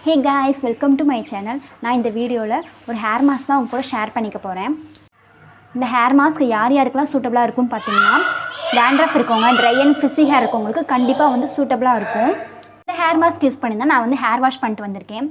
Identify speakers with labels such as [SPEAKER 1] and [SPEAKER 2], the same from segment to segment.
[SPEAKER 1] Hey guys, welcome to my channel. நான் இந்த வீடியோவில் ஒரு ஹேர் மாஸ்க் தான் உங்க கூட ஷேர் பண்ணிக்க போகிறேன். இந்த ஹேர் மாஸ்க் யார் யாருக்கெல்லாம் சூட்டபுளாக இருக்கும்னு பார்த்தீங்கன்னா, டேண்ட்ரஃப் இருக்கவங்க, ட்ரை அண்ட் ஃபிஸி ஹேர் இருக்கவங்களுக்கு கண்டிப்பாக வந்து சூட்டபுளாக இருக்கும். இந்த ஹேர் மாஸ்க் யூஸ் பண்ணி தான் நான் வந்து ஹேர் வாஷ் பண்ணிட்டு வந்திருக்கேன்.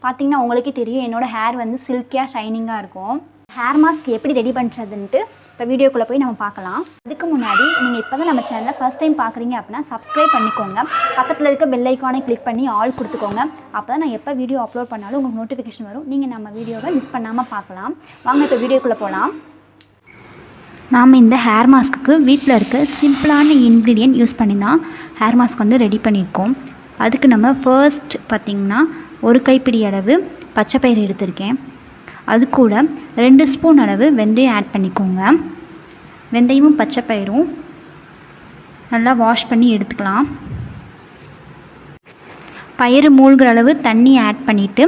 [SPEAKER 1] பார்த்தீங்கன்னா உங்களுக்கே தெரியும், என்னோடய ஹேர் வந்து சில்கியாக ஷைனிங்காக இருக்கும். ஹேர் மாஸ்க் எப்படி ரெடி பண்ணுறதுன்ட்டு இப்போ வீடியோக்குள்ளே போய் நம்ம பார்க்கலாம். அதுக்கு முன்னாடி நீங்கள் இப்போ தான் நம்ம சேனலை ஃபஸ்ட் டைம் பார்க்குறீங்க அப்படின்னா சப்ஸ்கிரைப் பண்ணிக்கோங்க. பக்கத்தில் இருக்க பெல் ஐக்கானை கிளிக் பண்ணி ஆல் கொடுத்துக்கோங்க. அப்போ தான் நான் எப்போ வீடியோ அப்லோட் பண்ணாலும் உங்களுக்கு நோட்டிஃபிகேஷன் வரும். நீங்கள் நம்ம வீடியோவை மிஸ் பண்ணாமல் பார்க்கலாம். வாங்க இப்போ வீடியோக்குள்ளே போகலாம். நாம் இந்த ஹேர் மாஸ்க்கு வீட்டில் இருக்க சிம்பிளான இன்க்ரீடியன்ட் யூஸ் பண்ணி தான் ஹேர் மாஸ்க் வந்து ரெடி பண்ணியிருக்கோம். அதுக்கு நம்ம ஃபர்ஸ்ட் பார்த்திங்கன்னா ஒரு கைப்பிடி அளவு பச்சைப்பயிறு எடுத்திருக்கேன். அது கூட 2 ஸ்பூன் அளவு வெந்தயம் ஆட் பண்ணிக்கோங்க. வெந்தயமும் பச்சைப்பயிரும் நல்லா வாஷ் பண்ணி எடுத்துக்கலாம். பயிறு மூழ்கிற அளவு தண்ணி ஆட் பண்ணிவிட்டு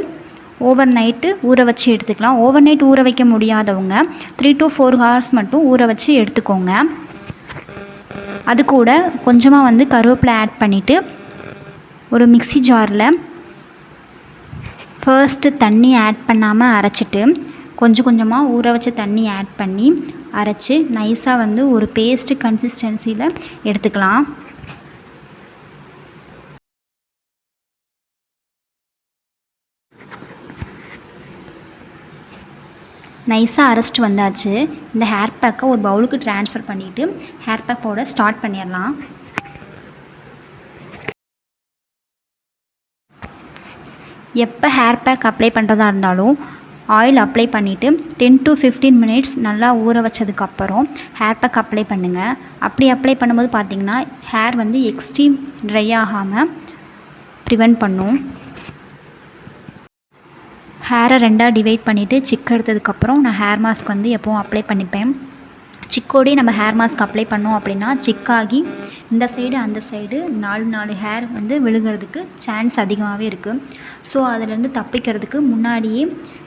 [SPEAKER 1] ஓவர் நைட்டு ஊற வச்சு எடுத்துக்கலாம். ஓவர் நைட் ஊற வைக்க முடியாதவங்க 3 to 4 hours மட்டும் ஊற வச்சு எடுத்துக்கோங்க. அது கூட கொஞ்சமாக வந்து கருவேப்பிலை ஆட் பண்ணிவிட்டு ஒரு மிக்ஸி ஜாரில் ஃபர்ஸ்ட்டு தண்ணி ஆட் பண்ணாமல் அரைச்சிட்டு கொஞ்சம் கொஞ்சமாக ஊற வச்ச தண்ணி ஆட் பண்ணி அரைச்சி நைஸாக வந்து ஒரு பேஸ்ட்டு கன்சிஸ்டன்சியில் எடுத்துக்கலாம். நைஸாக அரைச்சிட்டு வந்தாச்சு. இந்த ஹேர் பேக்கை ஒரு பவுலுக்கு ட்ரான்ஸ்ஃபர் பண்ணிவிட்டு ஹேர் பேக் போட ஸ்டார்ட் பண்ணிடலாம். எப்போ ஹேர் பேக் அப்ளை பண்ணுறதா இருந்தாலும் ஆயில் அப்ளை பண்ணிவிட்டு 10 to 15 minutes நல்லா ஊற வச்சதுக்கப்புறம் ஹேர் பேக் அப்ளை பண்ணுங்கள். அப்படி அப்ளை பண்ணும்போது பார்த்திங்கன்னா ஹேர் வந்து எக்ஸ்ட்ரீம் ட்ரை ஆகாமல் ப்ரிவெண்ட் பண்ணும். ஹேரை 2ஆக டிவைட் பண்ணிவிட்டு சிக்கு எடுத்ததுக்கப்புறம் நான் ஹேர் மாஸ்க் வந்து எப்போவும் அப்ளை பண்ணிப்பேன். சிக்கோடே நம்ம ஹேர் மாஸ்க் அப்ளை பண்ணோம் அப்படின்னா சிக்காகி இந்த சைடு அந்த சைடு 4 ஹேர் வந்து விழுகிறதுக்கு சான்ஸ் அதிகமாகவே இருக்குது. ஸோ அதிலேருந்து தப்பிக்கிறதுக்கு முன்னாடியே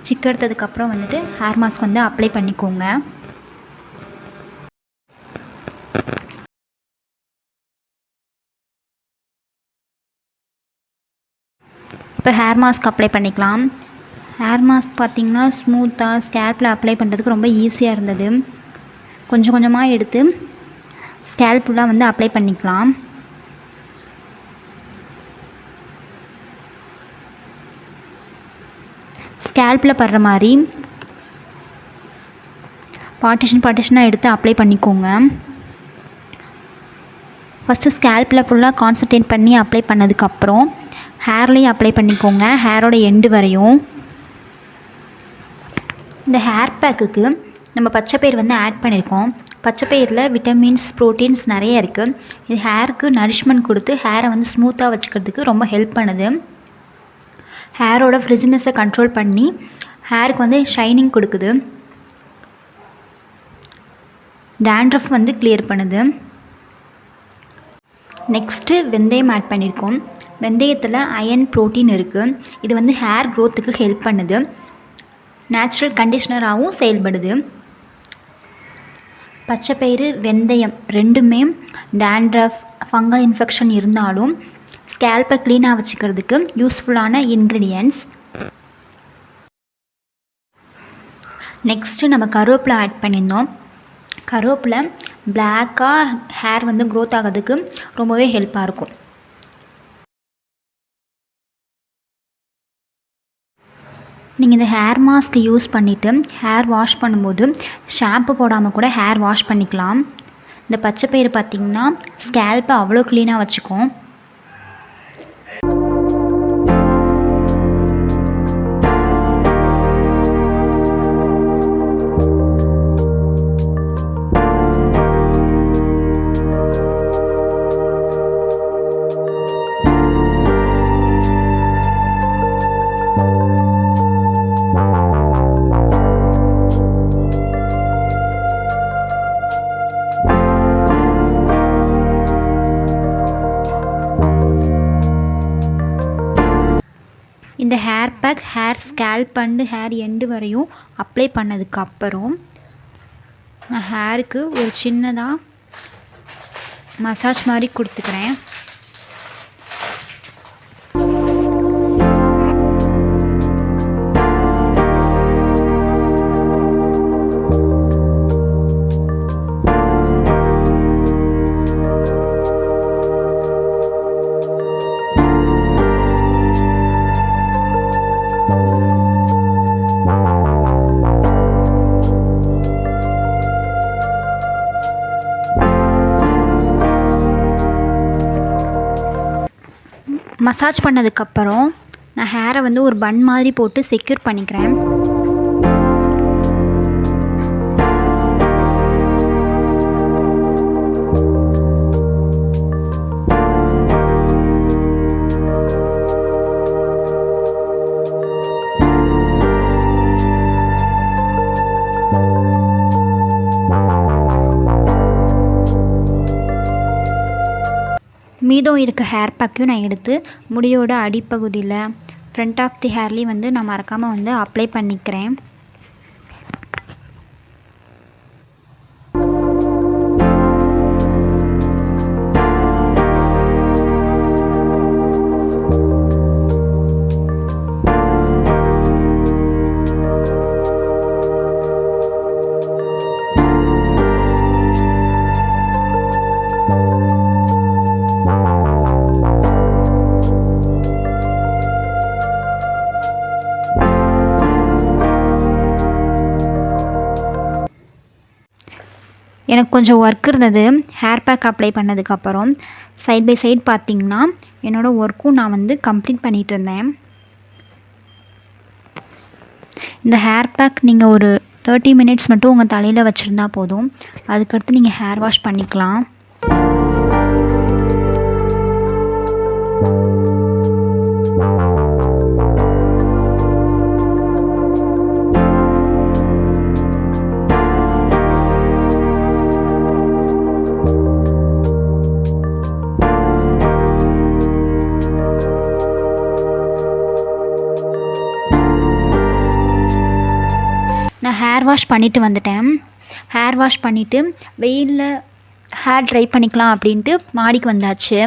[SPEAKER 1] சிக்கு எடுத்ததுக்கப்புறம் வந்துட்டு ஹேர் மாஸ்க் வந்து அப்ளை பண்ணிக்கோங்க. இப்போ ஹேர் மாஸ்க் அப்ளை பண்ணிக்கலாம். ஹேர் மாஸ்க் பார்த்திங்கன்னா ஸ்மூத்தாக ஸ்கேல்பில் அப்ளை பண்ணுறதுக்கு ரொம்ப ஈஸியாக இருந்தது. கொஞ்சம் கொஞ்சமாக எடுத்து ஸ்கேல்ப் ஃபுல்லாக வந்து அப்ளை பண்ணிக்கலாம். ஸ்கேல்பில் படுற மாதிரி பார்ட்டிஷனாக எடுத்து அப்ளை பண்ணிக்கோங்க. ஃபஸ்ட்டு ஸ்கேல்பில் ஃபுல்லாக கான்சன்ட்ரேட் பண்ணி அப்ளை பண்ணதுக்கப்புறம் ஹேர்லேயும் அப்ளை பண்ணிக்கோங்க, ஹேரோட எண்டு வரையும். இந்த ஹேர் பேக்குக்கு நம்ம பச்சைப்பயிறு வந்து ஆட் பண்ணியிருக்கோம். பச்சைப்பயிரில் விட்டமின்ஸ், ப்ரோட்டீன்ஸ் நிறைய இருக்குது. இது ஹேருக்கு நரிஷ்மெண்ட் கொடுத்து ஹேரை வந்து ஸ்மூத்தாக வச்சுக்கிறதுக்கு ரொம்ப ஹெல்ப் பண்ணுது. ஹேரோட ஃப்ரிஸினஸை கண்ட்ரோல் பண்ணி ஹேருக்கு வந்து ஷைனிங் கொடுக்குது. டேண்ட்ரஃப் வந்து கிளியர் பண்ணுது. நெக்ஸ்ட்டு வெந்தயம் ஆட் பண்ணியிருக்கோம். வெந்தயத்தில் அயன், ப்ரோட்டீன் இருக்குது. இது வந்து ஹேர் க்ரோத்துக்கு ஹெல்ப் பண்ணுது. நேச்சுரல் கண்டிஷ்னராகவும் செயல்படுது. பச்சைப்பயிறு, வெந்தயம் ரெண்டுமே டேண்ட்ரஃப், ஃபங்கல் இன்ஃபெக்ஷன் இருந்தாலும் ஸ்கேல்பை க்ளீனாக வச்சுக்கிறதுக்கு யூஸ்ஃபுல்லான இன்க்ரீடியன்ட்ஸ். நெக்ஸ்ட்டு நம்ம கருவேப்பிலை ஆட் பண்ணியிருந்தோம். கருவேப்பிலை பிளாக்காக ஹேர் வந்து க்ரோத் ஆகிறதுக்கு ரொம்பவே ஹெல்ப்பாக இருக்கும். நீங்கள் இந்த ஹேர் மாஸ்க் யூஸ் பண்ணிவிட்டு ஹேர் வாஷ் பண்ணும்போது ஷாம்பு போடாமல் கூட ஹேர் வாஷ் பண்ணிக்கலாம். இந்த பச்சைப்பயிறு பார்த்திங்கன்னா ஸ்கேல்ப்பை அவ்வளோ க்ளீனாக வச்சுக்கும். இந்த hair pack hair scalp and hair end வரையும் அப்ளை பண்ணதுக்கப்புறம் நான் ஹேருக்கு ஒரு சின்னதாக மசாஜ் மாதிரி கொடுத்துக்கிறேன். மசாஜ் பண்ணதுக்கப்புறம் நான் ஹேரை வந்து ஒரு பன் மாதிரி போட்டு செக்யூர் பண்ணிக்கிறேன். மீதம் இருக்க ஹேர் பேக்கையும் நான் எடுத்து முடியோட அடிப்பகுதியில் ஃப்ரண்ட் ஆஃப் தி ஹேர்லேயும் வந்து நான் மறக்காமல் வந்து அப்ளை பண்ணிக்கிறேன். எனக்கு கொஞ்சம் ஒர்க் இருந்தது. ஹேர் பேக் அப்ளை பண்ணதுக்கப்புறம் சைட் பை சைட் பார்த்திங்கன்னா என்னோடய ஒர்க்கும் நான் வந்து கம்ப்ளீட் பண்ணிகிட்டு இருந்தேன். இந்த ஹேர் பேக் நீங்கள் ஒரு 30 மினிட்ஸ் மட்டும் உங்கள் தலையில் வச்சுருந்தா போதும். அதுக்கடுத்து நீங்கள் ஹேர் வாஷ் பண்ணிக்கலாம். நான் ஹேர் வாஷ் பண்ணிவிட்டு வந்துட்டேன். ஹேர் வாஷ் பண்ணிவிட்டு வெயிலில் ஹேர் ட்ரை பண்ணிக்கலாம் அப்படின்ட்டு மாடிக்கு வந்தாச்சு.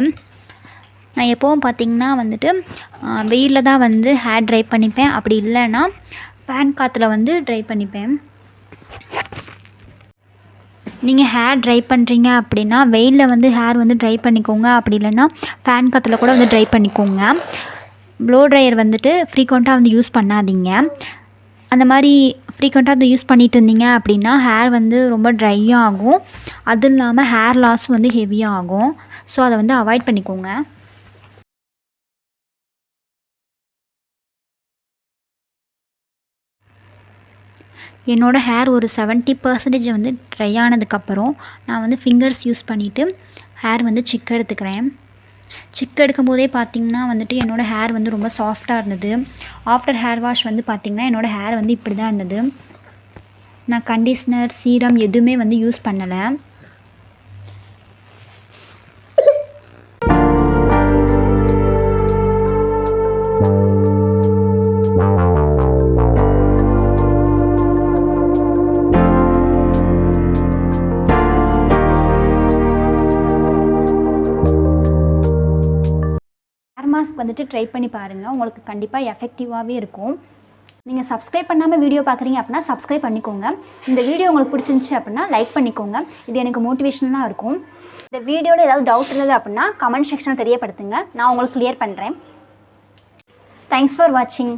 [SPEAKER 1] நான் எப்போவும் பார்த்திங்கன்னா வந்துட்டு வெயிலில் தான் வந்து ஹேர் ட்ரை பண்ணிப்பேன். அப்படி இல்லைன்னா ஃபேன் காற்றுல வந்து ட்ரை பண்ணிப்பேன். நீங்கள் ஹேர் ட்ரை பண்ணுறீங்க அப்படின்னா வெயிலில் வந்து ஹேர் வந்து ட்ரை பண்ணிக்கோங்க. அப்படி இல்லைன்னா ஃபேன் காற்றுல கூட வந்து ட்ரை பண்ணிக்கோங்க. ப்ளோ ட்ரையர் வந்துட்டு ஃப்ரீக்வெண்ட்டாக வந்து யூஸ் பண்ணாதீங்க. அந்த மாதிரி ஃப்ரீக்வெண்ட்டாக அதை யூஸ் பண்ணிகிட்டு இருந்தீங்க அப்படின்னா ஹேர் வந்து ரொம்ப ட்ரையும் ஆகும். அதுவும் இல்லாமல் ஹேர் லாஸும் வந்து ஹெவியாக ஆகும். ஸோ அதை வந்து அவாய்ட் பண்ணிக்கோங்க. என்னோடய ஹேர் ஒரு 70% வந்து ட்ரை ஆனதுக்கப்புறம் நான் வந்து ஃபிங்கர்ஸ் யூஸ் பண்ணிவிட்டு ஹேர் வந்து சிக்கு எடுத்துக்கிறேன். சிக்கு எடுக்கும் போதே பார்த்திங்கன்னா வந்துட்டு என்னோடய ஹேர் வந்து ரொம்ப சாஃப்டாக இருந்தது. ஆஃப்டர் ஹேர் வாஷ் வந்து பார்த்திங்கன்னா என்னோடய ஹேர் வந்து இப்படி தான் இருந்தது. நான் கண்டிஷ்னர், சீரம் எதுவுமே வந்து யூஸ் பண்ணலை. மாஸ்க் வந்துட்டு ட்ரை பண்ணி பாருங்கள். உங்களுக்கு கண்டிப்பாக எஃபெக்டிவாகவே இருக்கும். நீங்கள் சப்ஸ்கிரைப் பண்ணாமல் வீடியோ பார்க்குறீங்க அப்படின்னா சப்ஸ்கிரைப் பண்ணிக்கோங்க. இந்த வீடியோ உங்களுக்கு பிடிச்சிருந்துச்சி அப்படின்னா லைக் பண்ணிக்கோங்க. இது எனக்கு மோட்டிவேஷனலாக இருக்கும். இந்த வீடியோவில் ஏதாவது டவுட் இருந்தது அப்படின்னா கமெண்ட் செக்ஷனில் தெரியப்படுத்துங்க. நான் உங்களுக்கு கிளியர் பண்ணுறேன். தேங்க்ஸ் ஃபார் வாட்சிங்.